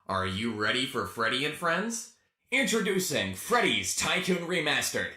Are you ready for Freddy and Friends? Introducing Freddy's Tycoon Remastered.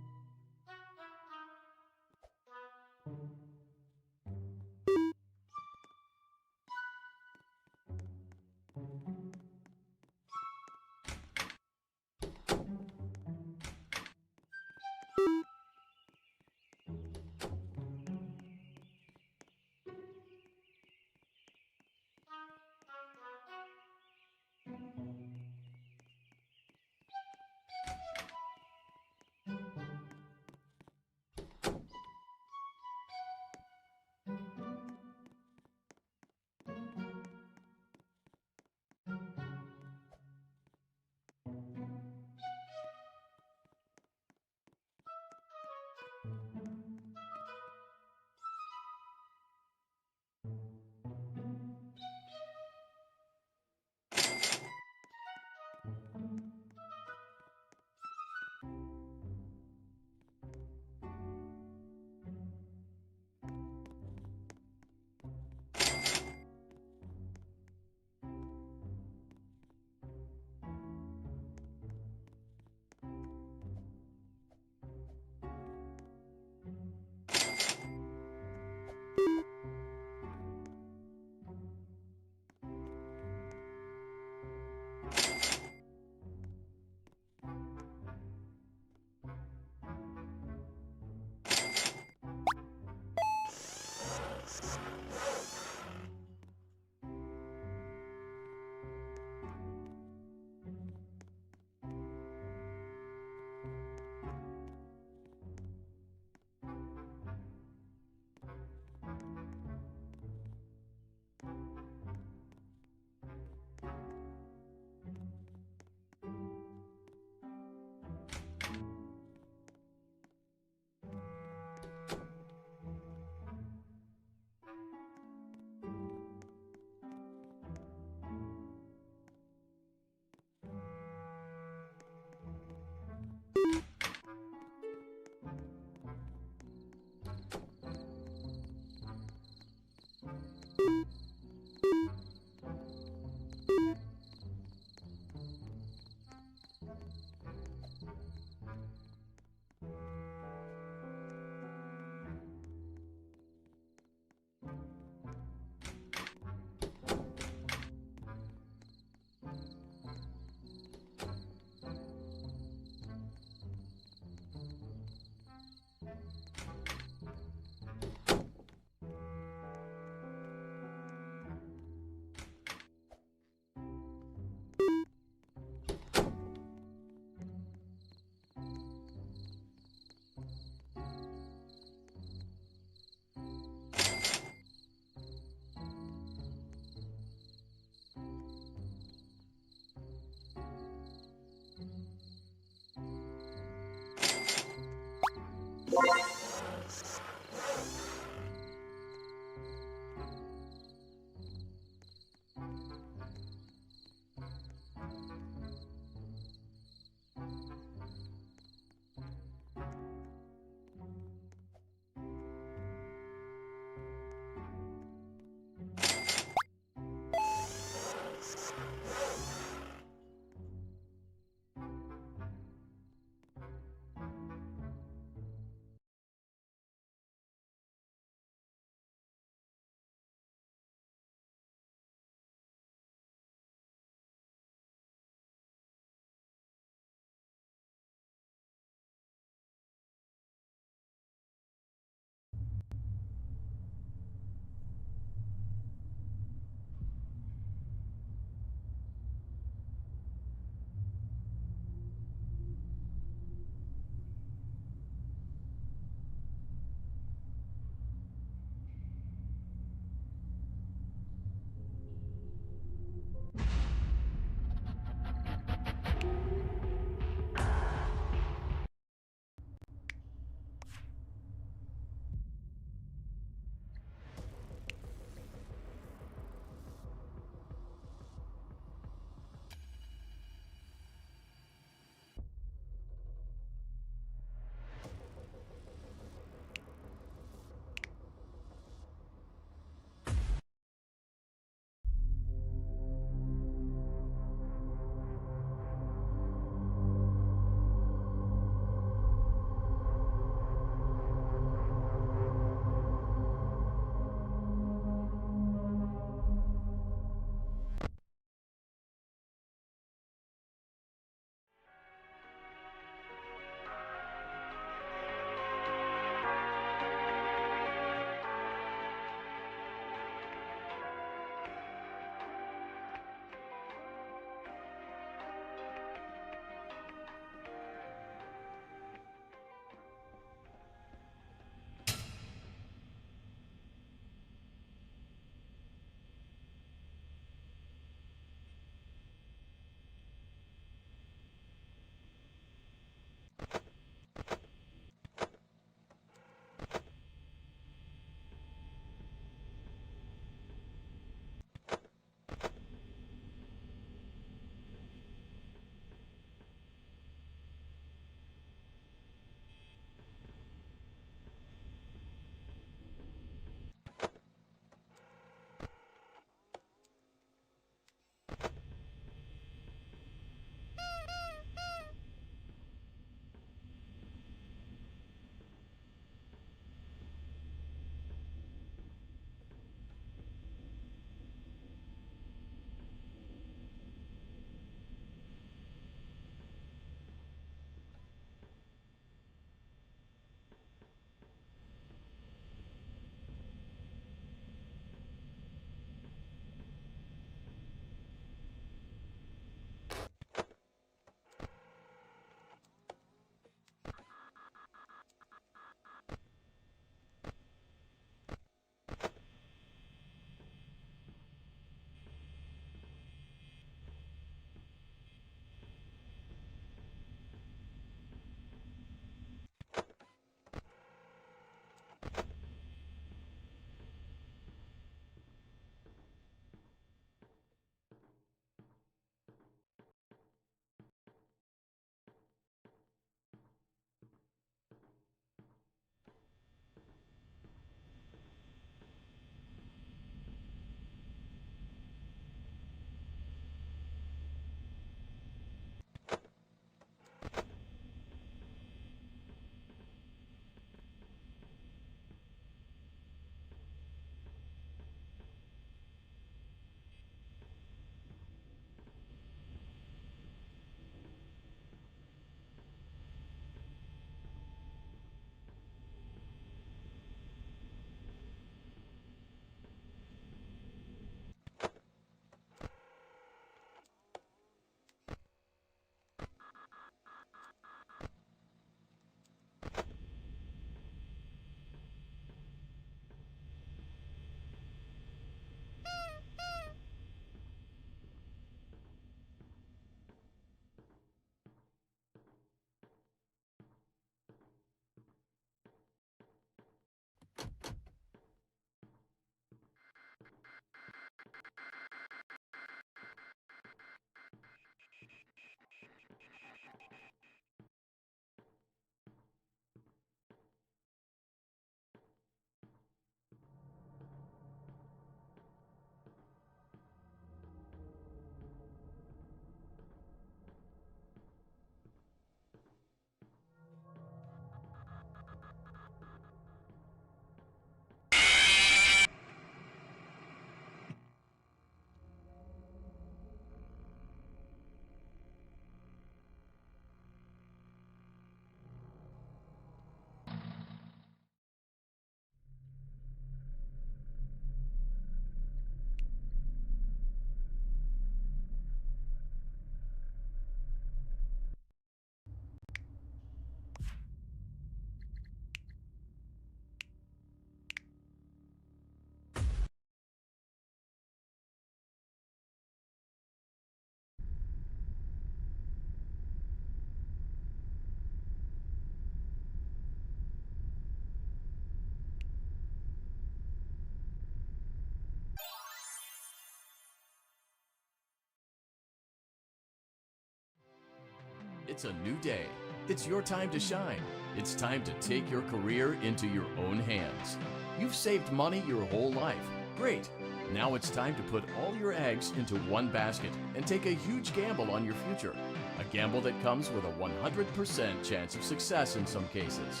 It's a new day. It's your time to shine. It's time to take your career into your own hands. You've saved money your whole life. Great. Now it's time to put all your eggs into one basket and take a huge gamble on your future. A gamble that comes with a 100% chance of success in some cases.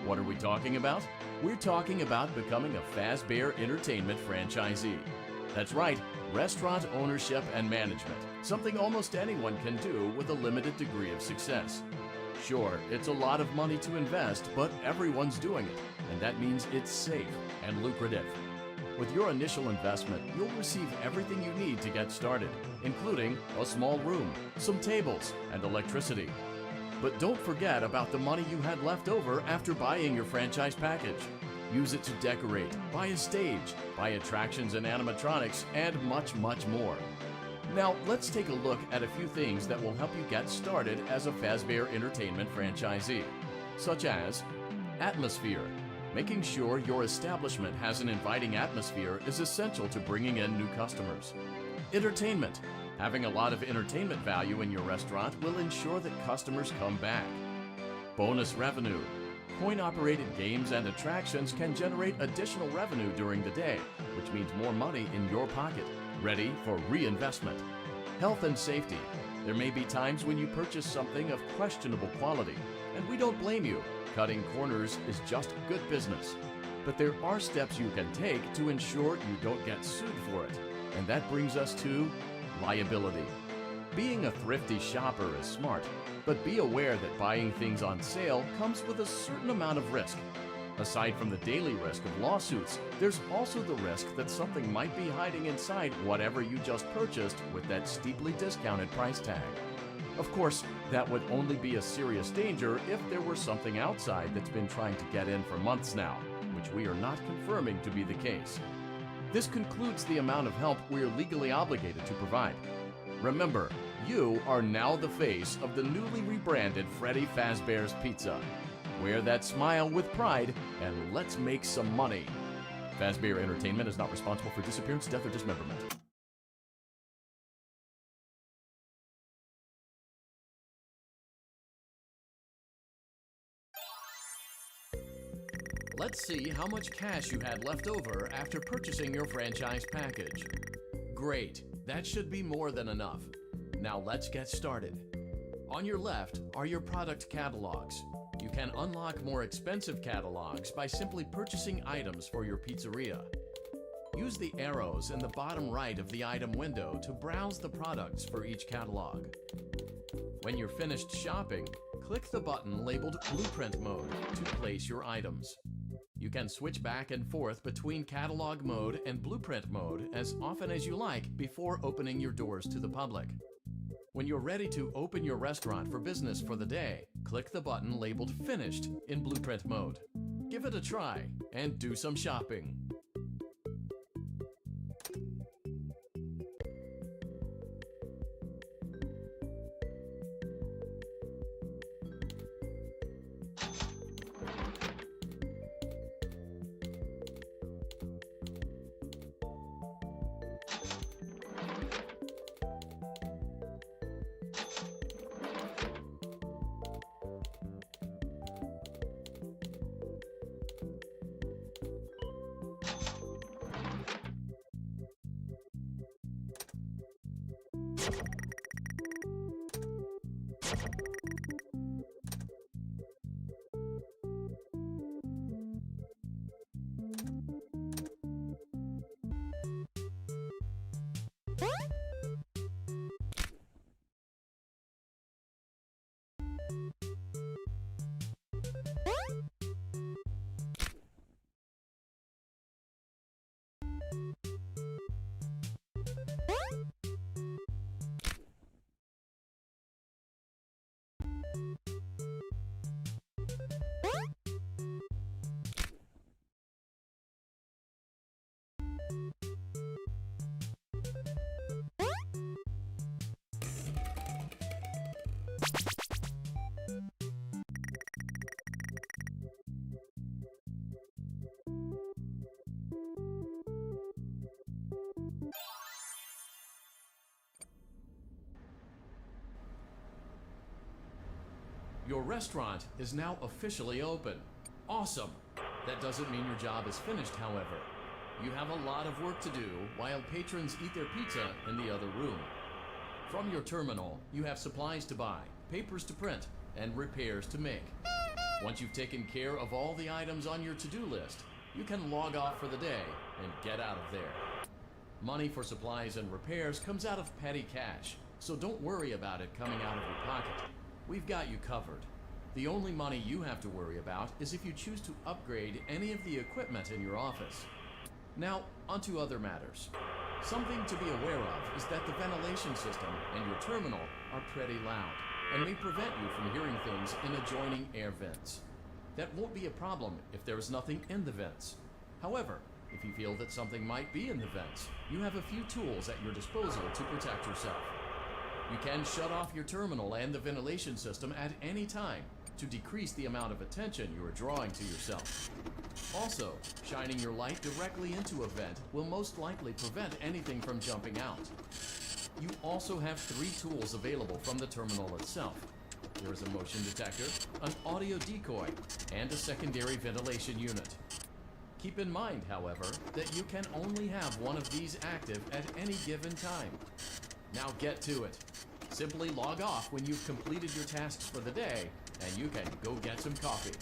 What are we talking about? We're talking about becoming a Fazbear Entertainment franchisee. That's right, restaurant ownership and management, something almost anyone can do with a limited degree of success. Sure, it's a lot of money to invest, but everyone's doing it, and that means it's safe and lucrative. With your initial investment, you'll receive everything you need to get started, including a small room, some tables, and electricity. But don't forget about the money you had left over after buying your franchise package. Use it to decorate, buy a stage, buy attractions and animatronics, and much, much more. Now, let's take a look at a few things that will help you get started as a Fazbear Entertainment franchisee, such as atmosphere. Making sure your establishment has an inviting atmosphere is essential to bringing in new customers. Entertainment. Having a lot of entertainment value in your restaurant will ensure that customers come back. Bonus revenue. Coin-operated games and attractions can generate additional revenue during the day, which means more money in your pocket, ready for reinvestment. Health and safety. There may be times when you purchase something of questionable quality, and we don't blame you. Cutting corners is just good business. But there are steps you can take to ensure you don't get sued for it. And that brings us to liability. Being a thrifty shopper is smart, but be aware that buying things on sale comes with a certain amount of risk. Aside from the daily risk of lawsuits, there's also the risk that something might be hiding inside whatever you just purchased with that steeply discounted price tag. Of course, that would only be a serious danger if there were something outside that's been trying to get in for months now, which we are not confirming to be the case. This concludes the amount of help we are legally obligated to provide. Remember, you are now the face of the newly rebranded Freddy Fazbear's Pizza. Wear that smile with pride, and let's make some money. Fazbear Entertainment is not responsible for disappearance, death, or dismemberment. Let's see how much cash you had left over after purchasing your franchise package. Great, that should be more than enough. Now let's get started. On your left are your product catalogs. You can unlock more expensive catalogs by simply purchasing items for your pizzeria. Use the arrows in the bottom right of the item window to browse the products for each catalog. When you're finished shopping, click the button labeled Blueprint Mode to place your items. You can switch back and forth between Catalog Mode and Blueprint Mode as often as you like before opening your doors to the public. When you're ready to open your restaurant for business for the day, click the button labeled Finished in Blueprint Mode. Give it a try and do some shopping. Your restaurant is now officially open. Awesome! That doesn't mean your job is finished, however. You have a lot of work to do while patrons eat their pizza in the other room. From your terminal, you have supplies to buy, papers to print, and repairs to make. Once you've taken care of all the items on your to-do list, you can log off for the day and get out of there. Money for supplies and repairs comes out of petty cash, so don't worry about it coming out of your pocket. We've got you covered. The only money you have to worry about is if you choose to upgrade any of the equipment in your office. Now, onto other matters. Something to be aware of is that the ventilation system and your terminal are pretty loud and may prevent you from hearing things in adjoining air vents. That won't be a problem if there is nothing in the vents. However, if you feel that something might be in the vents, you have a few tools at your disposal to protect yourself. You can shut off your terminal and the ventilation system at any time to decrease the amount of attention you are drawing to yourself. Also, shining your light directly into a vent will most likely prevent anything from jumping out. You also have 3 tools available from the terminal itself. There is a motion detector, an audio decoy, and a secondary ventilation unit. Keep in mind, however, that you can only have one of these active at any given time. Now get to it. Simply log off when you've completed your tasks for the day, and you can go get some coffee.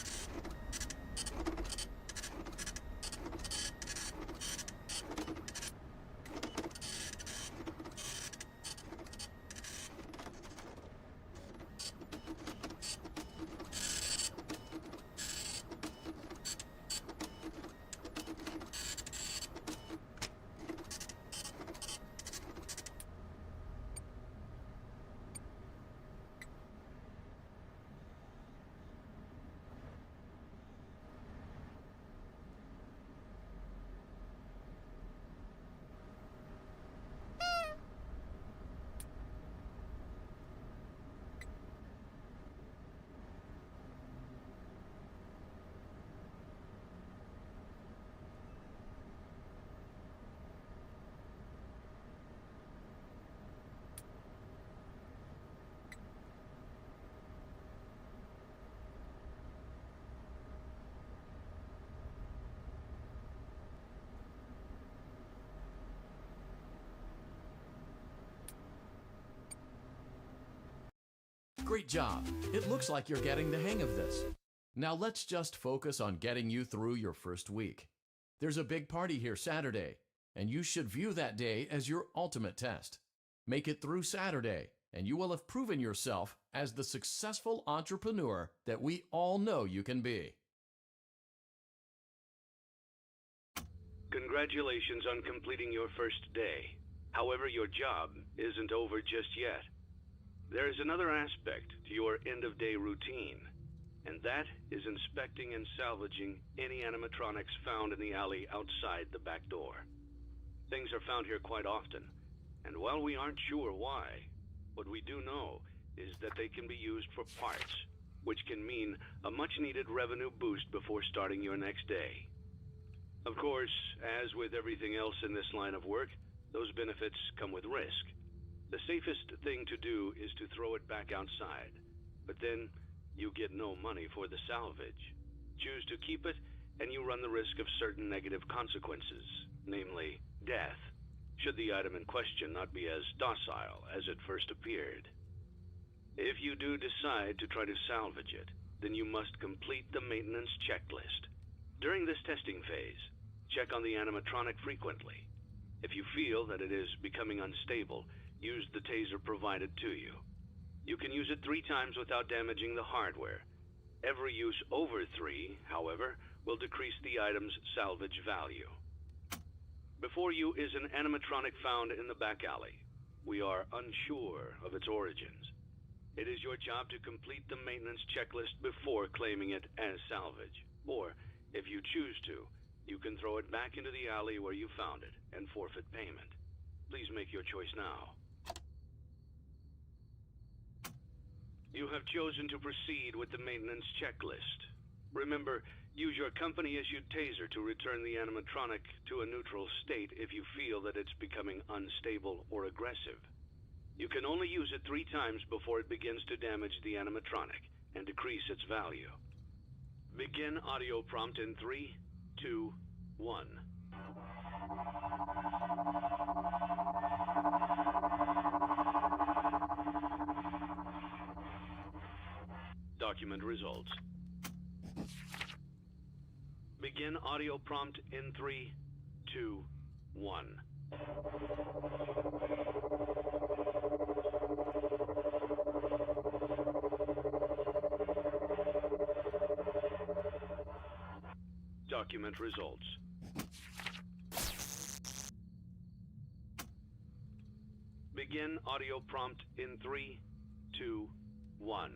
Great job! It looks like you're getting the hang of this. Now let's just focus on getting you through your first week. There's a big party here Saturday, and you should view that day as your ultimate test. Make it through Saturday, and you will have proven yourself as the successful entrepreneur that we all know you can be. Congratulations on completing your first day. However, your job isn't over just yet. There is another aspect to your end-of-day routine, and that is inspecting and salvaging any animatronics found in the alley outside the back door. Things are found here quite often, and while we aren't sure why, what we do know is that they can be used for parts, which can mean a much-needed revenue boost before starting your next day. Of course, as with everything else in this line of work, those benefits come with risk. The safest thing to do is to throw it back outside, but then you get no money for the salvage. Choose to keep it, and you run the risk of certain negative consequences, namely death, should the item in question not be as docile as it first appeared. If you do decide to try to salvage it, then you must complete the maintenance checklist. During this testing phase, check on the animatronic frequently. If you feel that it is becoming unstable, use the taser provided to you. You can use it 3 times without damaging the hardware. Every use over 3, however, will decrease the item's salvage value. Before you is an animatronic found in the back alley. We are unsure of its origins. It is your job to complete the maintenance checklist before claiming it as salvage. Or, if you choose to, you can throw it back into the alley where you found it and forfeit payment. Please make your choice now. You have chosen to proceed with the maintenance checklist. Remember, use your company-issued taser to return the animatronic to a neutral state if you feel that it's becoming unstable or aggressive. You can only use it 3 times before it begins to damage the animatronic, and decrease its value. Begin audio prompt in 3, 2, 1. Document results. Begin audio prompt in 3, 2, 1. Document results. Begin audio prompt in 3, 2, 1.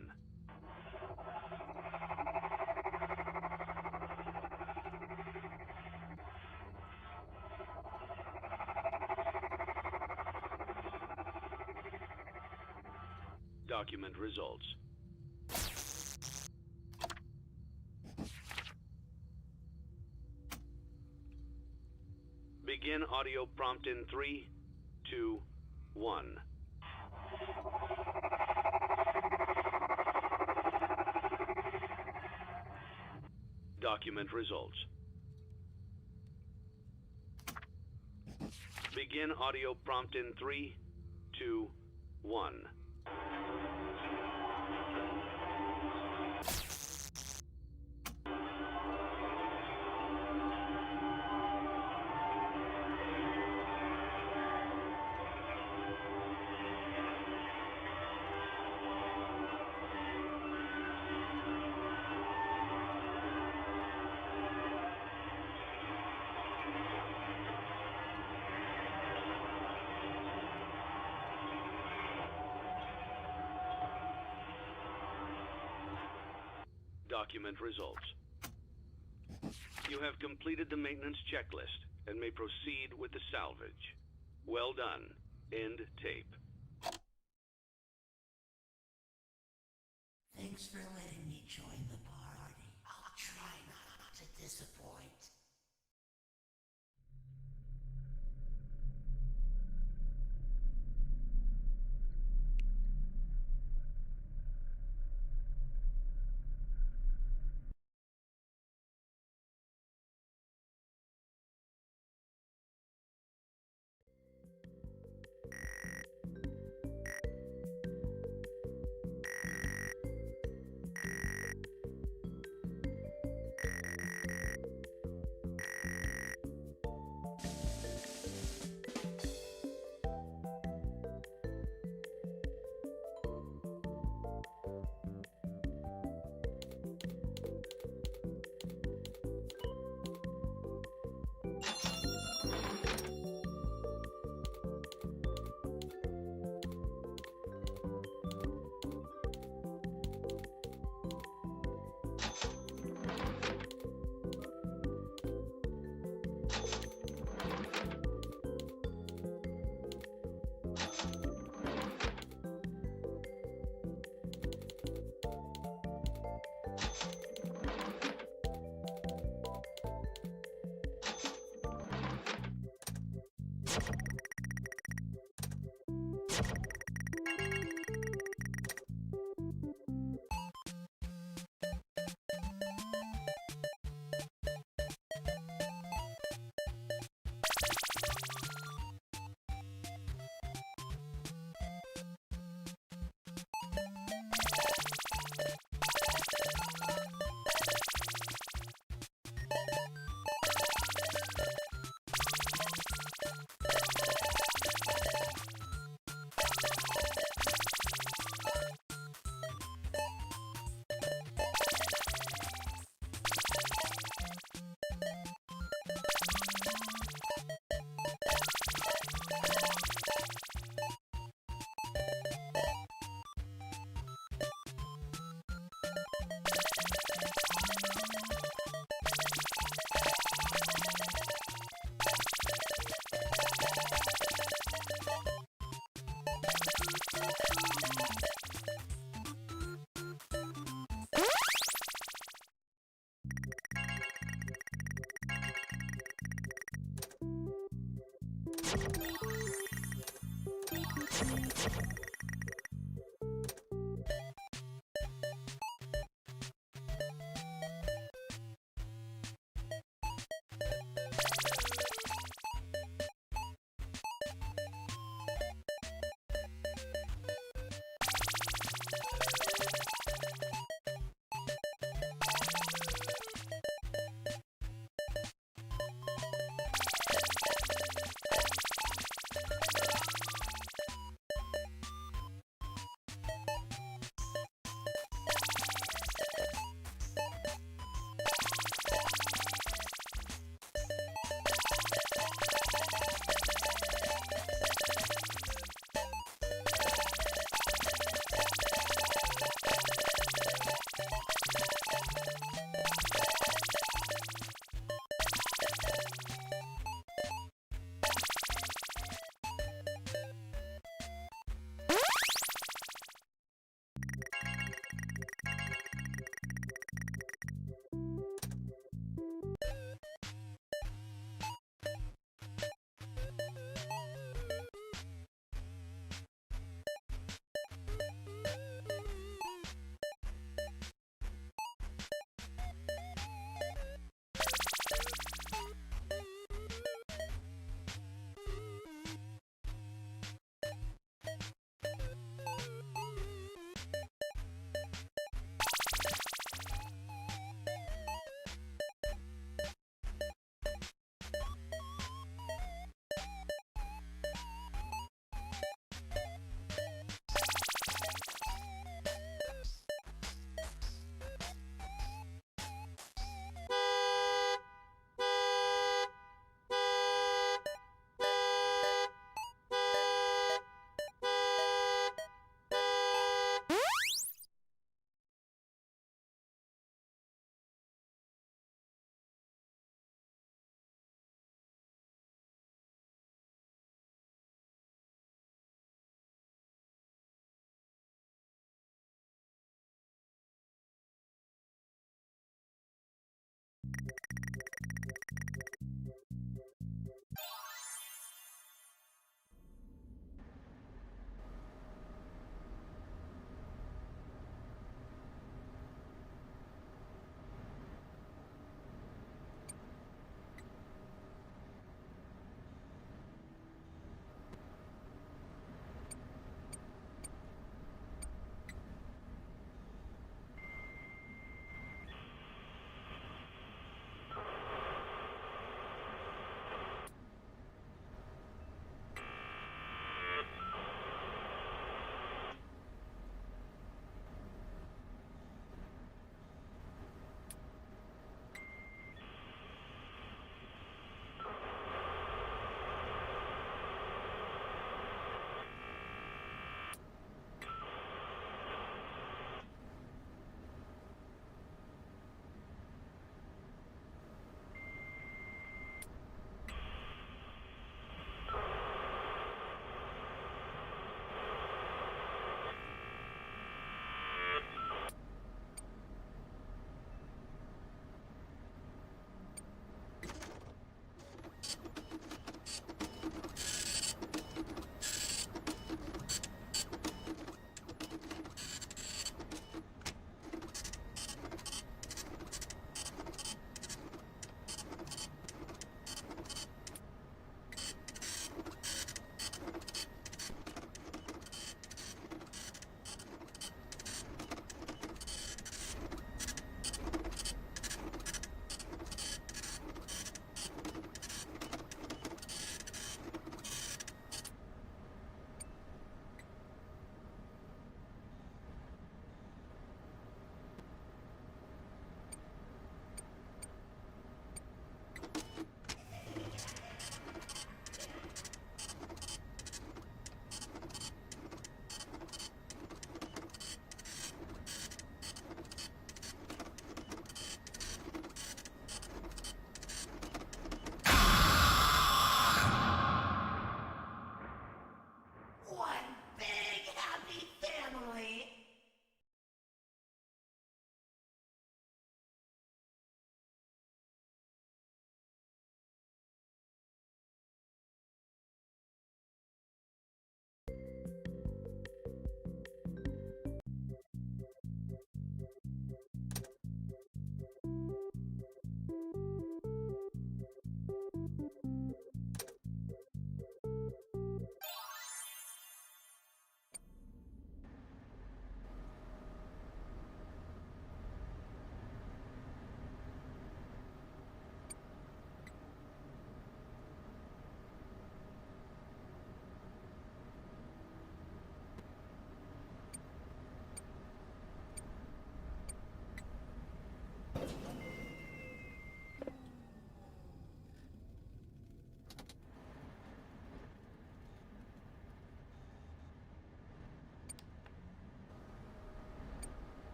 Document results. Begin audio prompt in 3, 2, 1. Document results. Begin audio prompt in 3, 2, 1. Document results. You have completed the maintenance checklist and may proceed with the salvage. Well done. End tape. Thanks for letting me join the party. I'll try not to disappoint.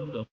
Dum